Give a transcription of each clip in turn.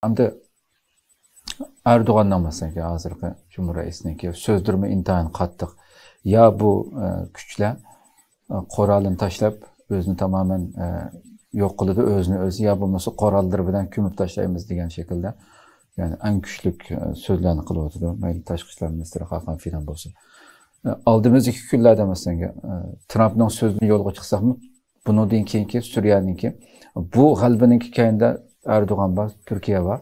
Hamda Erdoğan'dan mesela hazırki Cumhurbaşkanı sözdürme intayin qattiq. Ya bu güçler qoralını taşlab özünü tamamen yok kılıdı özünü özü ya bulmasa qoralları bilen kümüp taşlayımız degan şekilde yani en güçlük sözlerini kılıvatudu. Mayli Tashqi ishlar ministri Hakan Fidan bolsa. Aldığımız iki kunlarda mesela Trump'ның sözünü yolga chiqsaqmi, bundan keyinki Suriyaninki bu g'albaninki keyinda Erdoğan var, Türkiye var.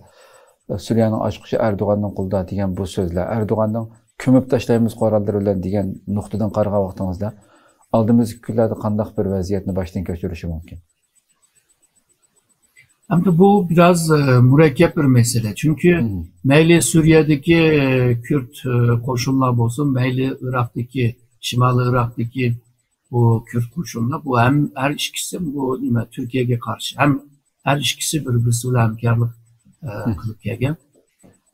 Suriyaning ochqishi Erdo'g'anning qo'lida degan bu so'zlar, Erdo'g'anning ko'mib tashlaymiz qorallar bilan degan nuqtadan qaragan vaqtingizda oldimizgi kunlarda qanday bir vaziyatni boshdan kechirishi mumkin? Hem de bu biraz mürekkep bir mesele. Çünkü meyli Suriye'deki Kürt koşullar olsun, meyli Irak'taki, Şimali Irak'taki bu Kürt koşullar, bu hem her ikisi bu Türkiye'ye karşı hem her ikisi birbirisiyle hemkarlık kılıp gelgen.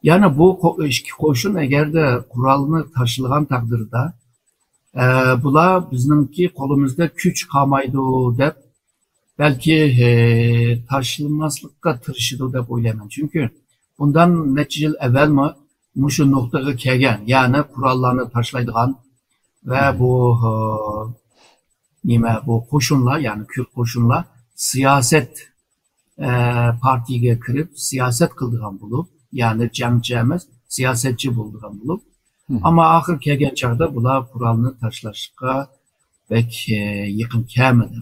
Yani bu koşun eğer de kuralını taşılgan takdirde bula bizimki kolumuzda güç kalmaydı dep belki taşınmazlıkka tırışıdı dep oylayman. Çünkü bundan neçe yıl evvel mi şu noktaya kelgen yani kurallarını taşlaydıgan ve bu koşunla yani Kürt koşunla siyaset partiye kirip siyaset kıldıgan bulup yani cemcemiz siyasetçi buldugan bulup ama ahir kelgen çağda bular kuralını taşlaşıkka pek yakın kelmedi.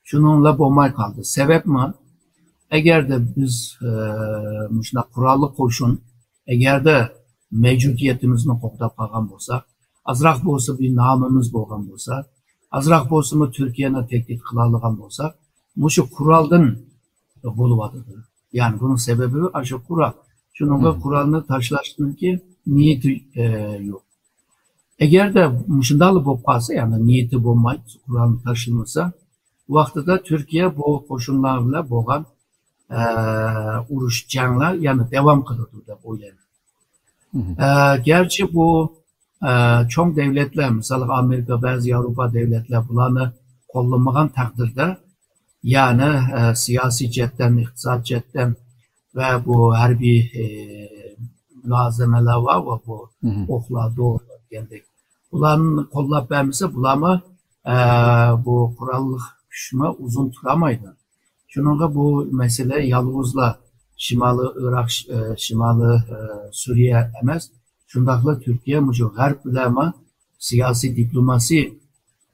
Şununla bomay kaldı. Sebep mi? Eğer de biz şuna kurallı koşun eğer de mevcudiyetimizin kokda kalgan bolsa azrak bolsa bir namımız bolgan bolsa azrak bolsa mı Türkiye'ne tehdit kılalıgan bolsa şu kuraldan buluvadıdır. Yani bunun sebebi aşağı kural. Şununla kuralını taşlaştığın ki niyeti yok. Eğer de şundalı bopası yani niyeti bulmayıp kuralını taşınırsa bu vaxtıda Türkiye bu koşullarla boğan uruş canlar yani devam kılırdı da oylanır. Gerçi bu çok devletler mesela Amerika bazı Avrupa devletler bunları kollamagan takdirde yani siyasi cepten, iktisat cepten ve bu harbi mülazemeler var ve bu oklar doğru geldik. Bunların kollap vermişse bulamı bu kurallık küşme uzun turamaydı. Şununla bu mesele yalnızla Şimalı Irak, Şimalı Suriye emez. Şundakla Türkiye şu garp bilema siyasi diplomasi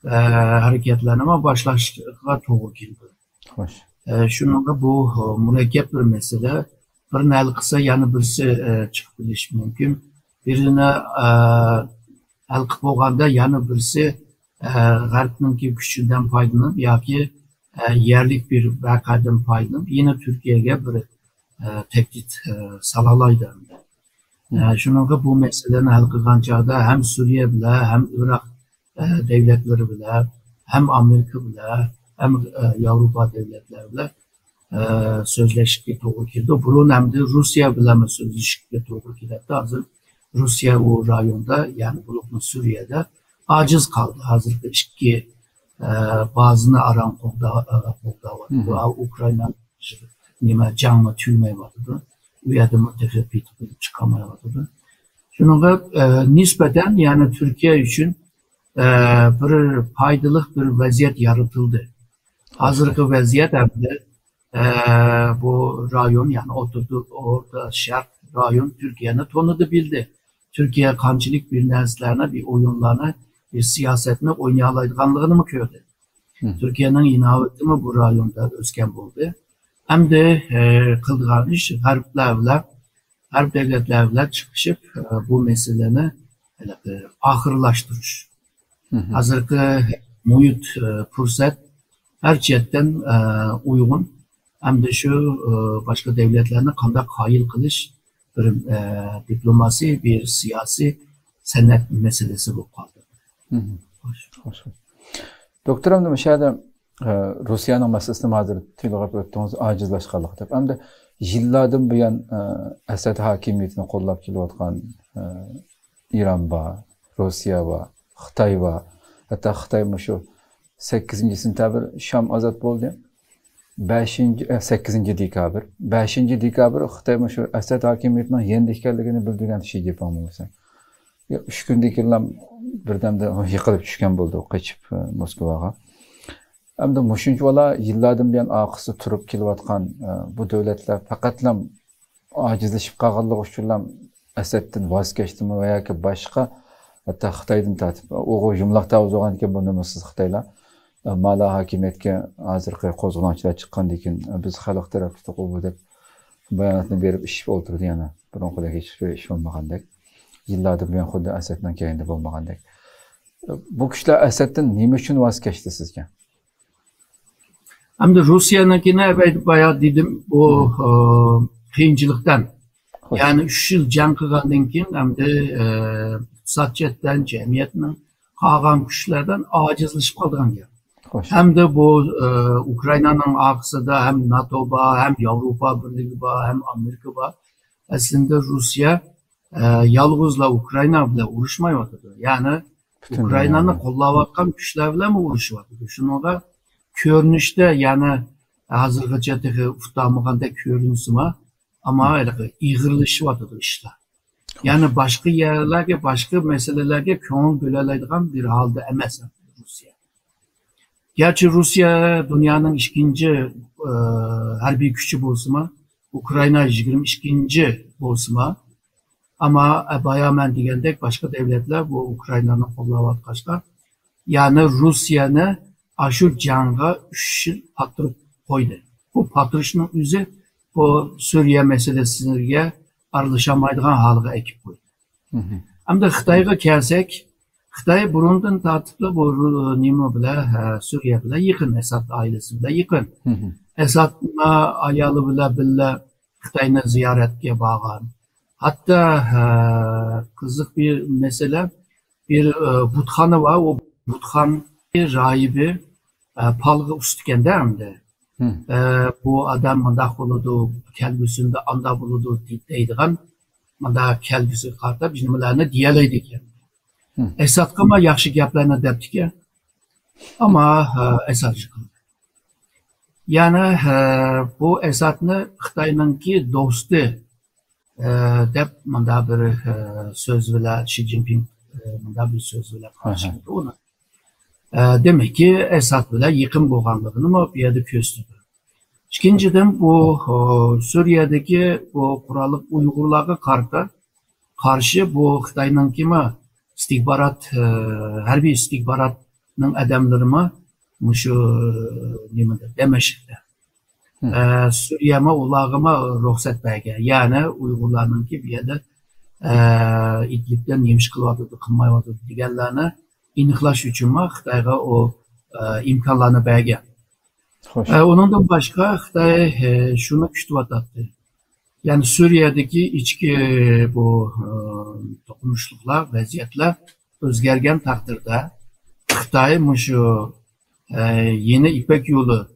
hareketlerine başlaştıkla doğru geldi. Şununla bu mürekkep bir mesele. Birine el kısa yani birisi çıkıp biliş mümkün. Birine el kıp olganda yani birisi Garp'nınki güçünden faydalanıp ya ki yerlik bir vakadan faydalanıp yine Türkiye'ye bir tehdit salalaydı. Şununla bu meselelerini hal kılgan çağda hem Suriye bile hem Irak devletleri bile hem Amerika bile hem Avrupa devletleri bile sözleşikli doğru girdi. Bunun hem de Rusya bile mi sözleşikli doğru girdi. Hazır Rusya o rayonda yani bulunma Suriye'de aciz kaldı. Hazır ki bazını aran kolda var. Ukrayna nime canlı tüyme vardı. Üyede müttefik çıkamaya vardı. Şununla nispeten yani Türkiye için bir faydalık bir vaziyet yaratıldı. Hazırki vaziyet hem de bu rayon yani orada şart rayon Türkiye'nin tonunu bildi. Türkiye kançılık bir neslerine, bir oyunlarına, bir siyasetine oynayalaydıganlığını mı gördü? Türkiye'nin inaveti mi bu rayonda özken buldu? Hem de kıldıgan iş harp devletlerle çıkışıp bu meseleni ahırlaştırış. Hazırki muhit fırsat her cihetten uygun hem de şu başka devletlerine kandak hayıl kılış bir diplomasi, bir siyasi senet meselesi bu kaldı. Doktoram da müşahede Rusya'nın meselesini hazır tüylüğüp öttüğünüz acizlaşkanlık dep. Hem de yıllardan bu yan Esed hakimiyetini kollap kilovatkan İran var, Rusya var, Xitay var. Hatta Xitay şu 8. sentabr Şam azat oldu. 8 dekabr. 5 dekabr Xitoy şu Asad hakimiyetining yendi ekanligini bildirgan Xi Jinping bo'lsa. 3 kundan keyin birdamda yiqilib tushgan bo'ldi, qochib Moskvaga. Hamda mushunchalar yillardan buyon oqisi turib kelayotgan bu davlatlar faqatlam ojizlashib qolganligi uchun Asaddan voz kechdimi va yoki boshqa hatta Xitoydan tortib o'g'il jumlaqda o'zgan ekan bu nimasiz Xitoylar mala hakimiyetga hozirgi qo'zg'olonchilar chiqqandan keyin biz xalq tarafida bu deb bayonotni berib ish o'ltirdi yana burunqidek hech bir ish bo'lmagandek yillardan buyon xuddi Asaddan keyinda bo'lmagandek bu kuchlar Asaddan nima uchun voz kechdi sizga? Hamda Rusiyanınkine bayağı dedim o qiyinchilikdan yani 3 yıl jang qilgandan keyin hamda iqtisodiyotdan jamiyatning qolgan kuchlardan ojizlashib qolgan gap. Hem de bu Ukrayna'nın arkasında hem NATO var, hem Avrupa Birliği var, hem Amerika var. Aslında Rusya yalnızla Ukrayna bile uğraşmıyordu. Yani Ukrayna'nın kollavatkan güçlerle mi uğraşıyordu? Şununla görünüşte yani hazırlıcadaki tutamaganda görünüsü var ama iğirleşiyordu işler. Yani başka yerlerge, başka meselelerge köngül bölelerden bir halde emes Rusya. Gerçi Rusya dünyanın ikinci harbiy gücü bolsa, Ukrayna 22. bolsa ama bayağı men degandek başka devletler bu Ukrayna'nın qo'llayotganlar. Yani Rusya'nı aşu jangga 3 yıl patırıp koydu. Bu patırışның özü bu Suriye meselesiga aralışamaydigan haliga ekip koydu. Hamda Xitoyga kelsak, Xitoy burundan tartibli bu nima bilan Suriye bilan yaqin, Asad oilasi bilan yaqin. Asad ayoli bilan birga Xitoyni ziyoratga borgan. Hatta qiziq bir mesele bir butxona var, o butxon rahibi palg'i ustganda hamda bu adam mundaq bo'ladi, kelgusida anda bo'ladi deydigan manda kelgusi qarta biz nimalarni deyalaydi ekan. Asadga ma yaxshi gaplarni debdiki ama Asad chiqdi. Yani bu Asadni Xitoyningki do'sti deb manda bir so'z bilan Xi Jinping manda bir so'z bilan qarshiladi uni. Demek ki Asad bilan yaqin bo'lganligini bu yerda ko'rsatdi. İkinciden bu Suriye'deki bu qurolli Uyg'urlarga karşı bu Xitoyningki istihbarat, harbiy istihbaratning adamlarimi şu nimada Demeşik'te. Suriye'me ulağıma ruhsat bergen. Yani Uygurlarınki bir yerde İdlib'den yemiş kılmadıdı, kılmaymadıdı deganlarni aniqlash uchun Xitoyga o imkonlarni bergan. Onundan başka Xitoy şunu kutyapti. Yani Suriye'deki içki bu dokunuşluklar, vaziyetler o'zgargan taqdirda Xitoy şu yeni İpek Yolu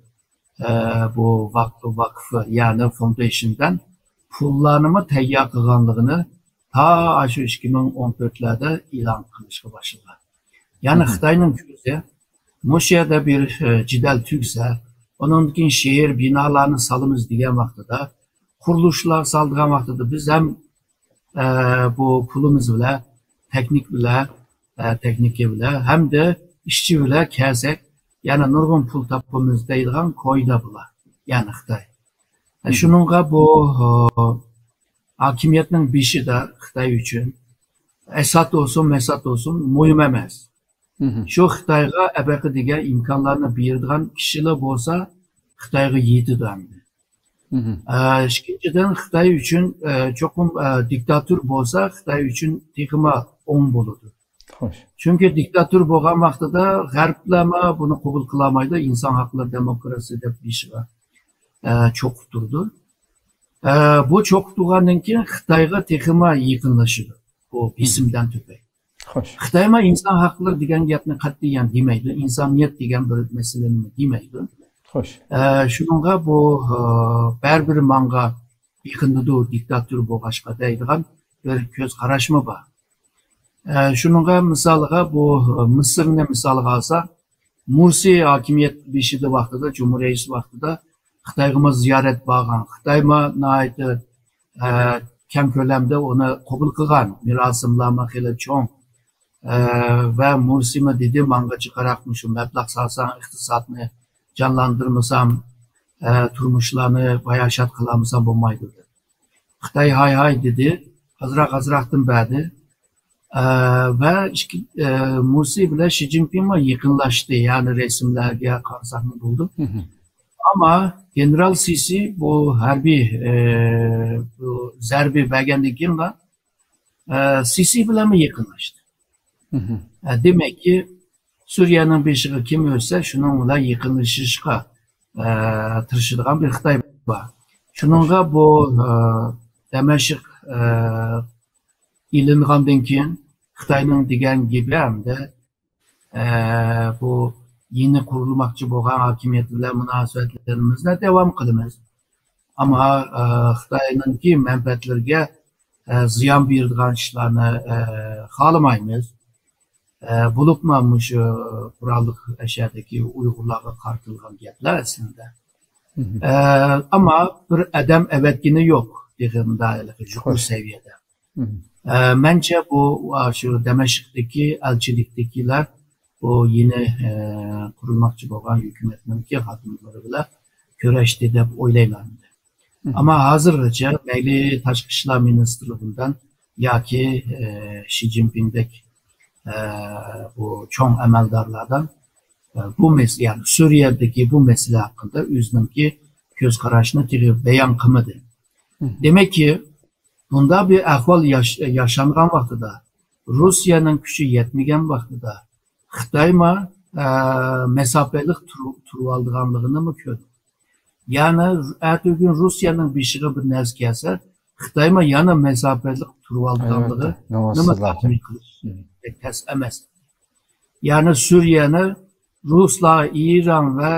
bu vakfı yani foundation'dan pullarını tayyor qilganligini ta şu 2014'lerde ilan qilishga başladı. Yani Xitoyning ko'zi Moshiyada bir jidal tugsa, onun için şehir binalarını salımız degan vaqtida, qurilishlar saldigan vaqtida biz ham bu pulimiz bilan, texnika bilan hamda ishchi bilan kelsak, yani nurg'un pul topamiz deydigan qoida bular. Yani Xitoy. Shuningga bu hokimiyatning beshida Xitoy uchun Asad olsun muhim emas. Şu Xitoyga abaqa degan imkonlarni beradigan kishilar bo'lsa, Xitoyga yetadi hamda. İkinciden Xitoy uchun cho'qim diktator bo'lsa, Xitoy uchun texma o'ng bo'ladi. Çünkü diktatör bo'lgan vaqtida g'arblar buni qabul qilolmaydi, inson haqlari demokrasiya deb bir ish cho'q turdi. Bu cho'q turgandan keyin Xitoyga texma yaqinlashadi. Bu besimdan tupay. Xitoy inson haqlari degan gapni qat'iyan demaydi, insoniyat degan bir masalani demaydi. Shuningga bu baribir manga yaqindidu diktatör bo'lg'ashqa deydigan bir ko'z qarashmi bor. Şununla misalga bu Mısır'ın misalga alsa, Mursi hakimiyet beshida vaqtida, Cumhuriyet vaqtida Xitoyga ziyorat borgan, Xitoyma nihoyatda keng ko'lamda uni qabul qilgan, marosimlarni xili cho'ng va Mursimi dedi, mangacha qarab shu mablag' solsam, iqtisodni jonlantirmasam, turmushlarni bayashat qilmasam bo'lmaydi dedi. Xitoy hay dedi, azroqdan badi va Mursi bilan Shi Jinping yaqinlashdi, ya'ni resimlarga qarsak bo'ldi. Ama General Sisi bu harbiy bu zarbi bergandan keyin Sisi bilan yaqinlashdi. Demek ki Suriye'nin beşiği kim ölse şunun bilan yaqinlashishga tirishadigan bir Xitoy bor. Shuningga bu Damashq ilingandan keyin Xitoyning degan gibi hamda bu yeni kurulmakçı bo'lgan hokimiyat bilan munosabatlarimizni davom qilamiz. Ammo Xitoyninki manfaatlarga ziyon beradigan ishlarni xohlamaymiz. Bo'libmi shu qurolli ashadagi Uyg'urlarga qartilgan gaplar aslida. Ama bir adam evetgini yok deganda yuqori seviyede. Bence bu şu Damashqdagi elçilikdagilar bu yeni kurulmakçı bo'lgan hükümetninki xodimlari bilan kurashdi deb o'ylayman. Ama hozirgacha mayli tashqi ishlar ministrligidan yoki Shi Jinpingdek bu cho'ng amaldorlardan bu mesele, yani Suriye'deki bu mesele hakkında o'zininki ko'z qarashini bayon qilmadi. Demek ki bunda bir ahvol yaşangan vaqtida, Rusiyaning kuchi yetmagan vaqtida Xitoyma mesafeli turib olganligini mi ko'rdi? Yani ertesi Rusiyaning beshig'i bir narsa kelsa, Xitoyma yana mesafeli turib olganligini nima taxmin qilish tez emas. Yani Suriye'ni Ruslar, İran ve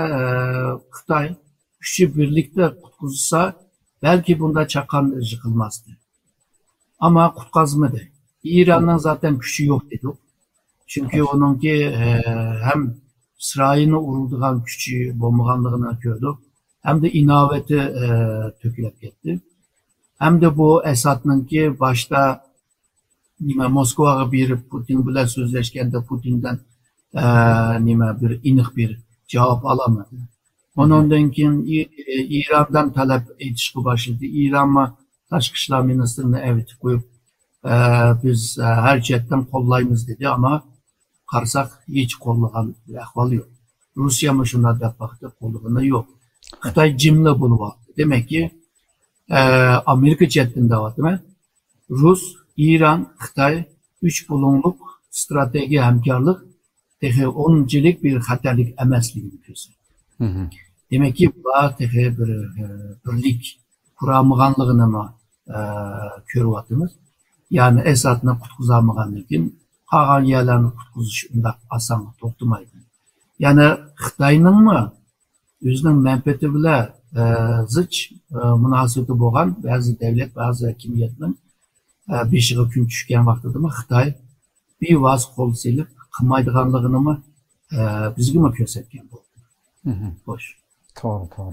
Xitoy üçü birlikte qutquzsa belki bunda çakan yıkılmazdı. Ama qutqazmadı. İran'ın zaten gücü yok dedi. Çünkü onunki hem İsrail'e urulduğun gücü bombalandığını gördük. Hem de inaveti tökülüp gitti. Hem de bu Esad'ınki başta Moskova'ya bir Putin bilen sözleşkende Putin'den bir iniq bir cevap alamadı. Ondan keyin İran'dan talep etishga başladı. İran'ma tashqi ishlar ministrini evitib qo'yib, biz her jihatdan qo'llaymiz dedi ama qarasak hech qo'llagan ahvol yo'q. Rusya mı shunday deb vaqtda qo'llagani yo'q. Xitoy jimli bo'lib oldi. Demek ki Amerika jihatdan deyapman. Rus, İran, Xitoy 3 bulunluk strateji hamkorlik tehi 10'cilik bir xatarlik emasligini ko'rsatdi. Demek ki bu tehi bir birlik kuramıganlığını mı ko'ryapmiz. Yani Esad'ni qutqizamagandan keyin qolgan yerlarni qutqizish undaq oson to'xtamaydi. Yani Xitoyning mi o'zining manfaati bilan zich munosabati bo'lgan ba'zi davlat, ba'zi hokimiyatning beshig'i kun tushgan vaqtida Xitoy bevos qo'l silib qilmaydiganligini bizga ko'rsatgan bo'ldi. Xo'sh. To'g'ri.